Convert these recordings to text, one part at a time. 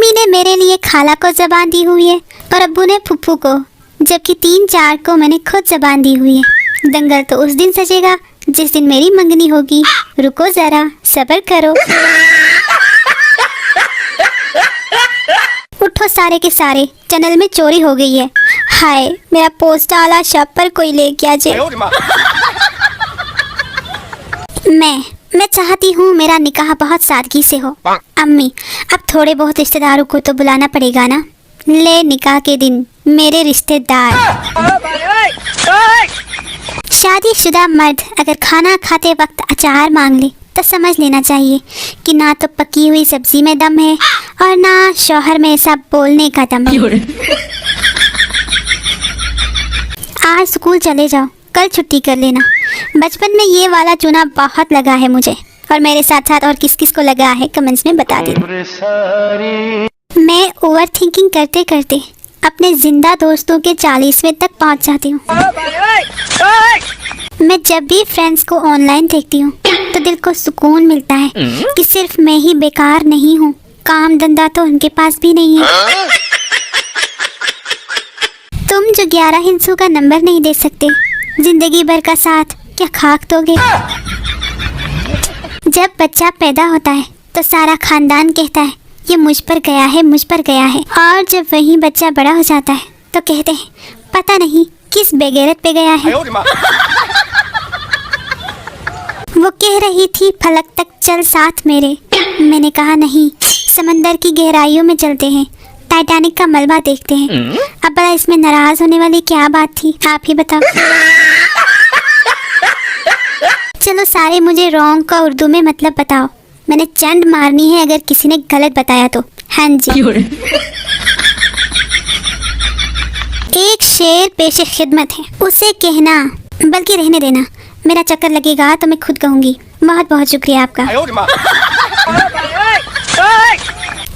अम्मी ने मेरे लिए खाला को ज़बान दी हुई है और अब्बू ने फुफ्फू को, जबकि 3-4 को मैंने खुद ज़बान दी हुई है। दंगल तो उस दिन सजेगा जिस दिन मेरी मंगनी होगी। रुको ज़रा, सब्र करो। उठो सारे के सारे, चैनल में चोरी हो गई है। हाय, मेरा पोस्ट आला शॉप पर कोई ले गया जे। मैं चाहती हूँ मेरा निकाह बहुत सादगी से हो। अम्मी, अब थोड़े बहुत रिश्तेदारों को तो बुलाना पड़ेगा ना। ले निकाह के दिन मेरे रिश्तेदार। शादीशुदा मर्द अगर खाना खाते वक्त अचार मांग ले तो समझ लेना चाहिए कि ना तो पकी हुई सब्जी में दम है और ना शौहर में ऐसा बोलने का दम है। आज स्कूल चले जाओ, कल छुट्टी कर लेना। बचपन में ये वाला चूना बहुत लगा है मुझे, और मेरे साथ साथ और किस किस को लगा है कमेंट्स में बता देना। मैं ओवर थिंकिंग करते करते अपने जिंदा दोस्तों के 40वें तक पहुंच जाती हूँ। मैं जब भी फ्रेंड्स को ऑनलाइन देखती हूँ तो दिल को सुकून मिलता है कि सिर्फ मैं ही बेकार नहीं हूँ, काम धंधा तो उनके पास भी नहीं है। तुम जो 11 हिंसों का नंबर नहीं दे सकते, जिंदगी भर का साथ क्या खाक दोगे? जब बच्चा पैदा होता है तो सारा खानदान कहता है ये मुझ पर गया है, मुझ पर गया है, और जब वही बच्चा बड़ा हो जाता है तो कहते हैं पता नहीं किस बेगैरत पे गया है। वो कह रही थी फलक तक चल साथ मेरे, मैंने कहा नहीं, समंदर की गहराइयों में चलते हैं, टाइटैनिक का मलबा देखते हैं। अब बड़ा इसमें नाराज होने वाली क्या बात थी, आप ही बताओ। चलो सारे मुझे रॉन्ग का उर्दू में मतलब बताओ, मैंने चंड मारनी है अगर किसी ने गलत बताया तो। हाँ जी। एक शेर पेशे खिदमत है, उसे कहना, बल्कि रहने देना, मेरा चक्कर लगेगा तो मैं खुद कहूँगी। बहुत बहुत शुक्रिया आपका।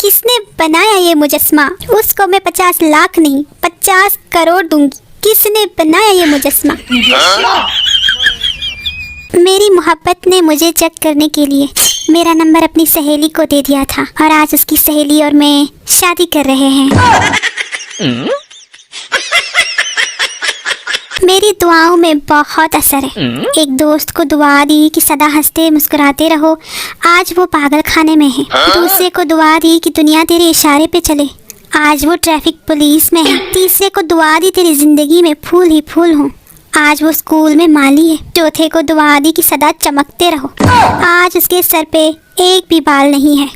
किसने बनाया ये मुजस्मा? उसको मैं 50 लाख नहीं 50 करोड़ दूंगी। किसने बनाया ये मुजस्मा? मेरी मोहब्बत ने मुझे चेक करने के लिए मेरा नंबर अपनी सहेली को दे दिया था, और आज उसकी सहेली और मैं शादी कर रहे हैं। मेरी दुआओं में बहुत असर है। एक दोस्त को दुआ दी कि सदा हंसते मुस्कुराते रहो, आज वो पागल खाने में है। दूसरे को दुआ दी कि दुनिया तेरे इशारे पे चले, आज वो ट्रैफिक पुलिस में है। तीसरे को दुआ दी तेरी जिंदगी में फूल ही फूल हो, आज वो स्कूल में माली है। चौथे को दुआ दी कि सदा चमकते रहो, आज उसके सर पे एक भी बाल नहीं है।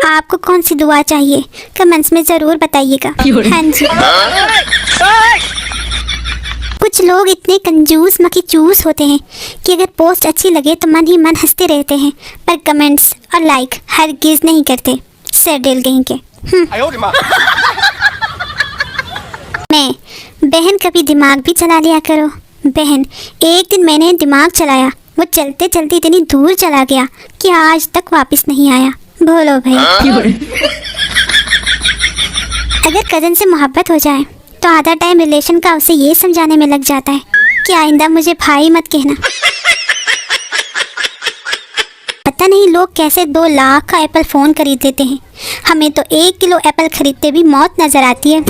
आपको कौन सी दुआ चाहिए कमेंट्स में जरूर बताइएगा। हाँ जी। कुछ लोग इतने कंजूस मक्खी चूस होते हैं कि अगर पोस्ट अच्छी लगे तो मन ही मन हंसते रहते हैं, पर कमेंट्स और लाइक हरगिज नहीं करते। सर डेल कहीं के। मैं बहन, कभी दिमाग भी चला लिया करो। बहन, एक दिन मैंने दिमाग चलाया, वो चलते चलते इतनी दूर चला गया कि आज तक वापस नहीं आया। बोलो भाई। अगर कजन से मोहब्बत हो जाए तो आधा टाइम रिलेशन का उसे ये समझाने में लग जाता है कि आइंदा मुझे भाई मत कहना। पता नहीं लोग कैसे 2 लाख का एप्पल फ़ोन खरीद देते हैं, हमें तो 1 किलो एप्पल खरीदते भी मौत नजर आती है।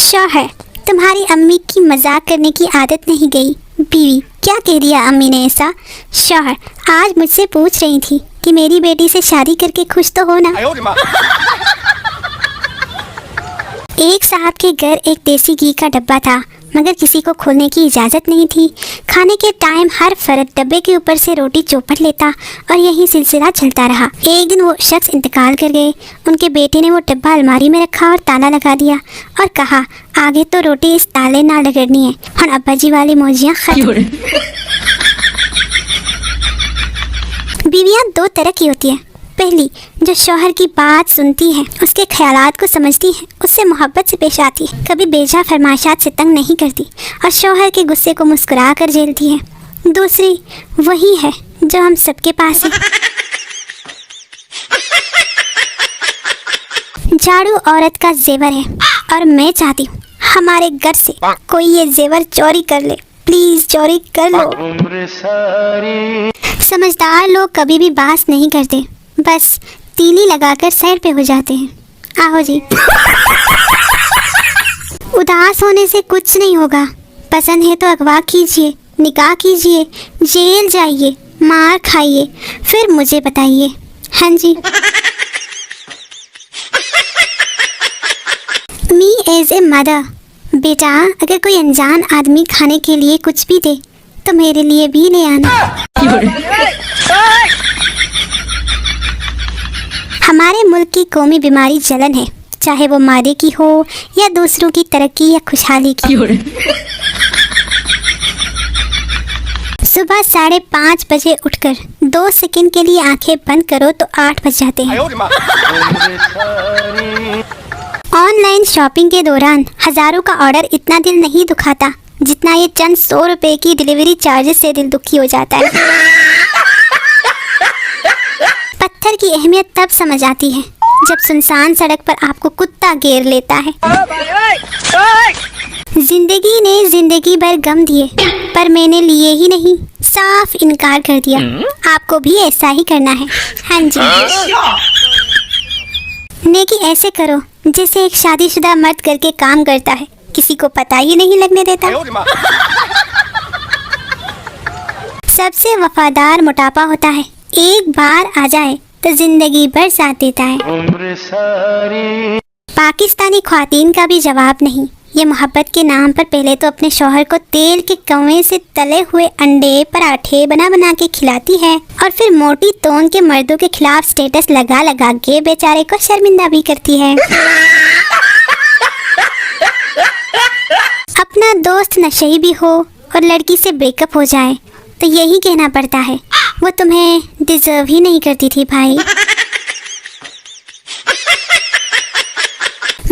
शौहर, तुम्हारी अम्मी की मजाक करने की आदत नहीं गई। बीवी, क्या कह दिया अम्मी ने ऐसा? शौहर, आज मुझसे पूछ रही थी कि मेरी बेटी से शादी करके खुश तो हो ना। एक साहब के घर एक देसी घी का डब्बा था, मगर किसी को खोलने की इजाज़त नहीं थी। खाने के टाइम हर फर्द डब्बे के ऊपर से रोटी चौपट लेता और यही सिलसिला चलता रहा। एक दिन वो शख्स इंतकाल कर गए। उनके बेटे ने वो डब्बा अलमारी में रखा और ताला लगा दिया और कहा आगे तो रोटी इस ताले ना रगड़नी है। और अब्बा जी वाली मौजियाँ खत्म। बीवियाँ 2 तरह की होती है। पहली, जो शौहर की बात सुनती है, उसके ख्यालात को समझती है, उससे मोहब्बत से पेश आती है, कभी बेजा फरमाइशात से तंग नहीं करती और शौहर के गुस्से को मुस्कुरा कर झेलती है। दूसरी वही है जो हम सबके पास है। झाड़ू औरत का जेवर है और मैं चाहती हूँ हमारे घर से कोई ये जेवर चोरी कर ले। प्लीज चोरी कर लो। समझदार लोग कभी भी बात नहीं करते, बस तीली लगाकर साइड पे हो जाते हैं। आओ जी। उदास होने से कुछ नहीं होगा। पसंद है तो अगवा कीजिए, निकाह कीजिए, जेल जाइए, मार खाइए, फिर मुझे बताइए। हाँ जी। मी एज ए मदर, बेटा अगर कोई अनजान आदमी खाने के लिए कुछ भी दे तो मेरे लिए भी ले आना। हमारे मुल्क की कौमी बीमारी जलन है, चाहे वो मादे की हो या दूसरों की तरक्की या खुशहाली की। सुबह 5:30 बजे उठकर 2 सेकंड के लिए आंखें बंद करो तो 8 बज जाते हैं। ऑनलाइन शॉपिंग के दौरान हजारों का ऑर्डर इतना दिल नहीं दुखाता जितना ये चंद 100 रुपए की डिलीवरी चार्जेस से दिल दुखी हो जाता है। पत्थर की अहमियत तब समझ आती है जब सुनसान सड़क पर आपको कुत्ता घेर लेता है। जिंदगी ने जिंदगी भर गम दिए पर मैंने लिए ही नहीं, साफ इनकार कर दिया। आपको भी ऐसा ही करना है। हाँ जी। नेकी ऐसे करो जैसे एक शादीशुदा मर्द करके काम करता है, किसी को पता ही नहीं लगने देता। सबसे वफादार मोटापा होता है, एक बार आ जाए तो जिंदगी भर साथ देता है। पाकिस्तानी ख्वातीन का भी जवाब नहीं। ये मोहब्बत के नाम पर पहले तो अपने शौहर को तेल के कौवे से तले हुए अंडे पराठे बना बना के खिलाती है और फिर मोटी तोन के मर्दों के खिलाफ स्टेटस लगा लगा के बेचारे को शर्मिंदा भी करती है। अपना दोस्त नशेई भी हो और लड़की से ब्रेकअप हो जाए तो यही कहना पड़ता है, वो तुम्हें डिजर्व ही नहीं करती थी भाई।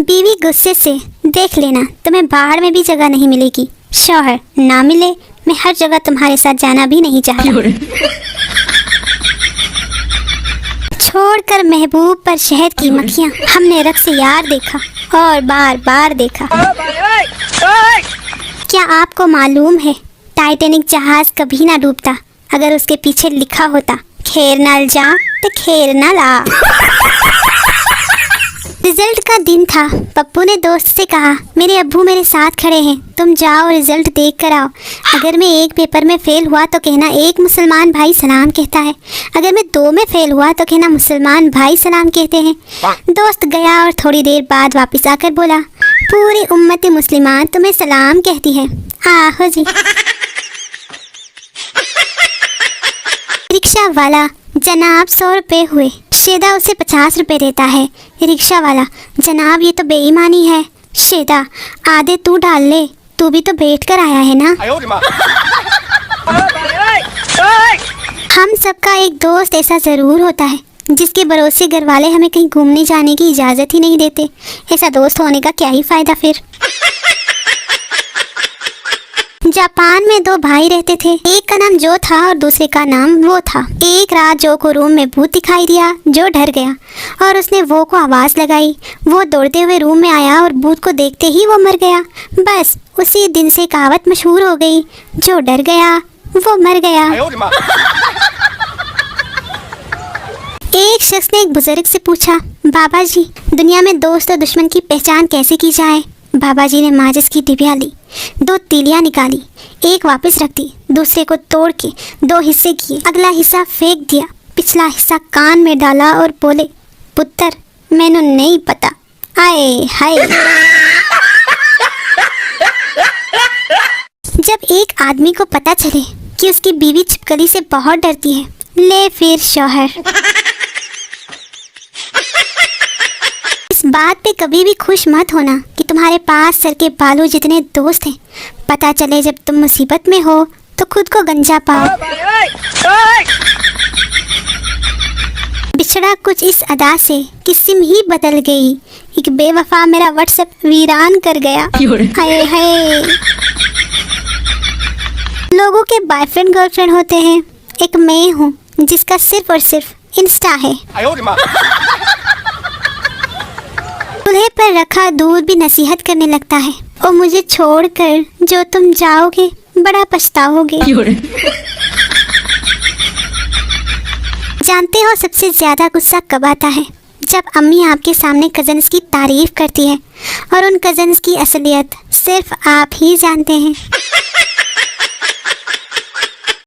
बीवी गुस्से से देख लेना तुम्हें बाहर में भी जगह नहीं मिलेगी। शौहर ना मिले, मैं हर जगह तुम्हारे साथ जाना भी नहीं चाहता। छोड़कर महबूब पर शहद की मक्खियाँ हमने रख से यार देखा और बार बार देखा। क्या आपको मालूम है टाइटैनिक जहाज कभी ना डूबता अगर उसके पीछे लिखा होता खैर नाल जा तो खैर ना ला। रिजल्ट का दिन था। पप्पू ने दोस्त से कहा, मेरे अब्बू मेरे साथ खड़े हैं, तुम जाओ रिजल्ट देख कर आओ। अगर मैं एक पेपर में फेल हुआ तो कहना एक मुसलमान भाई सलाम कहता है, अगर मैं 2 में फेल हुआ तो कहना मुसलमान भाई सलाम कहते हैं। दोस्त गया और थोड़ी देर बाद वापस आकर बोला, पूरी उम्मत मुस्लिमान तुम्हें सलाम कहती है। आहो जी। रिक्शा वाला, जनाब 100 रुपए हुए। शेदा उसे 50 रुपए देता है। रिक्शा वाला, जनाब ये तो बेईमानी है। शेदा, आधे तू डाल ले, तू भी तो बैठ कर आया है ना। हम सबका एक दोस्त ऐसा जरूर होता है जिसके भरोसे घर वाले हमें कहीं घूमने जाने की इजाजत ही नहीं देते। ऐसा दोस्त होने का क्या ही फायदा फिर। जापान में 2 भाई रहते थे, एक का नाम जो था और दूसरे का नाम वो था। एक रात जो को रूम में भूत दिखाई दिया, जो डर गया और उसने वो को आवाज लगाई। वो दौड़ते हुए रूम में आया और भूत को देखते ही वो मर गया। बस उसी दिन से कहावत मशहूर हो गई, जो डर गया वो मर गया। एक शख्स ने एक बुजुर्ग से पूछा, बाबा जी दुनिया में दोस्त और दुश्मन की पहचान कैसे की जाए। बाबा जी ने माचिस की डिबिया ली, 2 तीलियां निकाली, एक वापस रख दी, दूसरे को तोड़ के 2 हिस्से किए, अगला हिस्सा फेंक दिया, पिछला हिस्सा कान में डाला और बोले, पुत्र मैनू नहीं पता। आए हाय। जब एक आदमी को पता चले कि उसकी बीवी छिपकली से बहुत डरती है, ले फिर शौहर। इस बात पे कभी भी खुश मत होना कि तुम्हारे पास सर के बालों जितने दोस्त हैं। पता चले जब तुम मुसीबत में हो तो खुद को गंजा पाओ। बिछड़ा कुछ इस अदा से कि सिम ही बदल गई, एक बेवफा मेरा व्हाट्सएप वीरान कर गया। हाय हाय। लोगों के बॉयफ्रेंड गर्लफ्रेंड होते हैं, एक मैं हूँ जिसका सिर्फ और सिर्फ इंस्टा है। चूल्हे पर रखा दूध भी नसीहत करने लगता है, और मुझे छोड़कर जो तुम जाओगे जानते हो सबसे ज़्यादा गुस्सा कब आता है? जब अम्मी आपके सामने कज़न्स की तारीफ़ करती है और उन कज़न्स की असलियत सिर्फ आप ही जानते हैं।